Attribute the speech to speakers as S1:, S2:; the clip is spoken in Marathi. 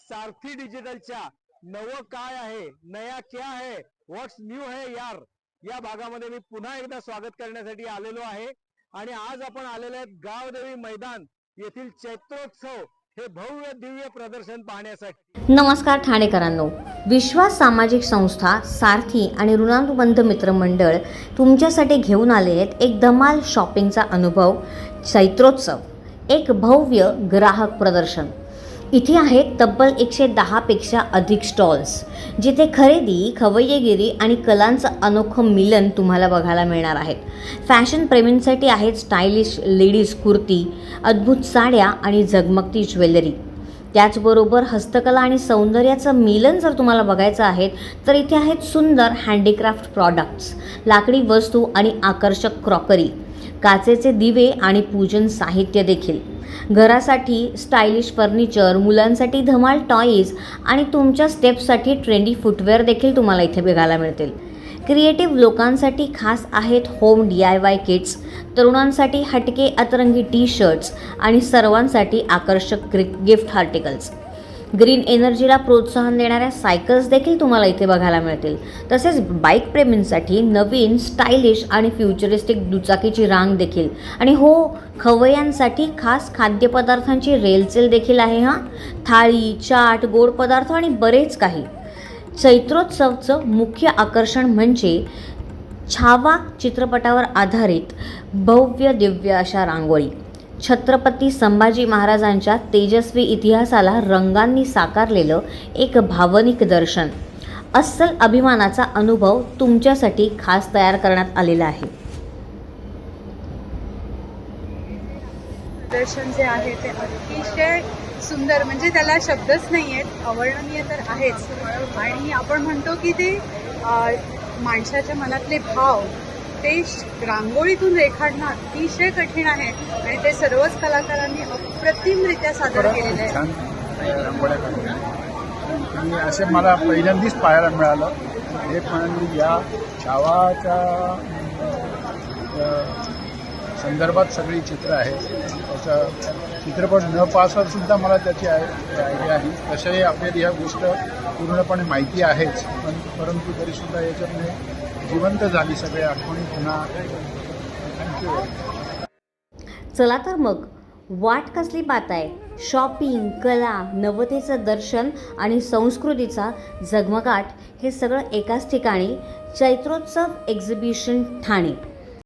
S1: सारथी डिजिटलच्या नवं काय आहे, नया क्या है, व्हॉट्स न्यू है यार या भागामध्ये मी पुन्हा एकदा स्वागत करण्यासाठी आलेलो आहे। आणि आज आपण आलेले आहेत गावदेवी मैदान येथील चैत्रोत्सव हे भव्य दिव्य प्रदर्शन पाहण्यासाठी।
S2: नमस्कार ठाणेकरांनो, विश्वास सामाजिक संस्था सारथी आणि ऋणानुबंध मित्रमंडळ तुमच्यासाठी घेऊन आले आहेत एक धमाल शॉपिंगचा अनुभव। चैत्रोत्सव एक भव्य ग्राहक प्रदर्शन। इथे आहेत तब्बल 110 पेक्षा अधिक स्टॉल्स, जिथे खरेदी, खवय्येगिरी आणि कलांचं अनोखं मिलन तुम्हाला बघायला मिळणार आहेत। फॅशन प्रेमींसाठी आहेत स्टायलिश लेडीज कुर्ती, अद्भुत साड्या आणि झगमगती ज्वेलरी। त्याचबरोबर हस्तकला आणि सौंदर्याचं मिलन जर तुम्हाला बघायचं आहे तर इथे आहेत सुंदर हँडीक्राफ्ट प्रॉडक्ट्स, लाकडी वस्तू आणि आकर्षक क्रॉकरी, काचेचे दिवे आणि पूजन साहित्य देखील। घरासाठी स्टायलिश फर्निचर, मुलांसाठी धमाल टॉयज आणि तुमच्या स्टेप्ससाठी ट्रेंडी फुटवेअर देखील तुम्हाला इथे बघायला मिळतील। क्रिएटिव्ह लोकांसाठी खास आहेत होम DIY किट्स, तरुणांसाठी हटके अतरंगी टी-शर्ट्स आणि सर्वांसाठी आकर्षक गिफ्ट आर्टिकल्स। ग्रीन एनर्जीला प्रोत्साहन देणाऱ्या सायकल्स देखील तुम्हाला इथे बघायला मिळतील। तसेच बाईक प्रेमींसाठी नवीन स्टायलिश आणि फ्युचरिस्टिक दुचाकीची रांग देखील। आणि हो, खवय्यांसाठी खास खाद्यपदार्थांची रेलचेल देखील आहे हां। थाळी, चाट, गोड पदार्थ आणि बरेच काही। चैत्रोत्सवचं मुख्य आकर्षण म्हणजे छावा चित्रपटावर आधारित भव्य दिव्य अशा रांगोळी। छत्रपती संभाजी महाराजांच्या तेजस्वी इतिहासाला रंगांनी साकारलेलं एक भावनिक दर्शन। अस्सल अभिमानाचा अनुभव तुमच्यासाठी खास तयार करण्यात आलेला आहे।
S3: दर्शन जे आहे ते अतिशय सुंदर, म्हणजे त्याला शब्दच नाही आहेत, अवर्णनीय तर आहेच। आणि आपण म्हणतो की ते माणसाच्या मनातले भाव ते रांगोळीतून रेखाटणं अतिशय कठीण आहे आणि ते सर्वच कलाकारांनी अप्रतिमरित्या सादर केलेलं आहे।
S4: आणि असे मला पहिल्यांदाच पाहायला मिळालं। हे पण या छावाच्या संदर्भात सगळी चित्र आहेत। त्याचा चित्रपट न पाहता सुद्धा मला त्याची आयडिया आहे। तशाही आपल्याला ह्या गोष्ट पूर्णपणे माहिती आहेच, परंतु तरीसुद्धा याच्यामध्ये जिवंत झाली सगळे आठवणी पुन्हा। थँक्यू।
S2: चला तर मग वाट कसली पाहत आहे? शॉपिंग, कला, नवतेचं दर्शन आणि संस्कृतीचा झगमगाट हे सगळं एकाच ठिकाणी। चैत्रोत्सव एक्झिबिशन ठाणे।